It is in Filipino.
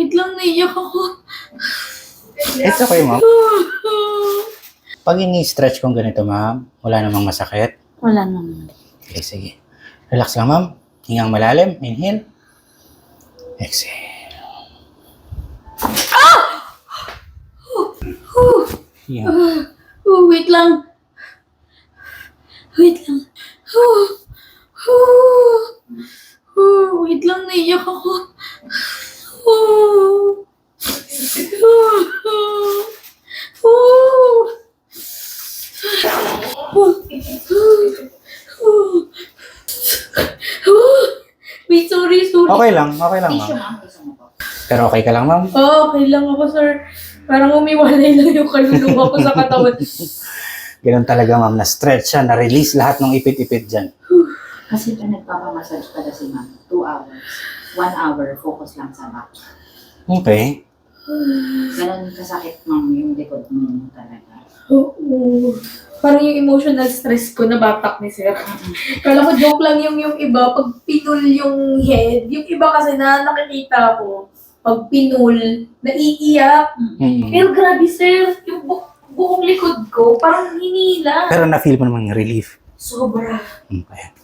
Wait lang, naiyak ako. It's okay, ma'am. Pag ini-stretch kong ganito, ma'am, wala namang masakit. Wala naman. Okay, sige. Relax lang, ma'am. Hingang malalim. Inhale. Exhale. Yeah. Wait lang. Wait lang. Wait lang, naiyak ako. Wait, sorry. Okay lang, ma'am. Pero okay ka lang, ma'am? Okay lang ako, sir. Parang umiwalay lang yung kaluluwa ko sa katawan. Ganun talaga, ma'am. Na-stretch siya, na-release lahat ng ipit-ipit dyan. Kasi nagpapamassage pala si ma'am, 2 hours. 1 hour, focus lang sa back. Okay. Ganun kasakit ma'am yung likod mo talaga. Oo. Parang yung emotional stress ko nabatak ni sir. Kala ko joke lang yung iba, pag pinul yung head, yung iba kasi na nakikita ko, pag pinul, naiiyak. Pero grabe sir, yung buong likod ko, parang hinila. Pero na-feel mo naman yung relief. Sobra. Okay.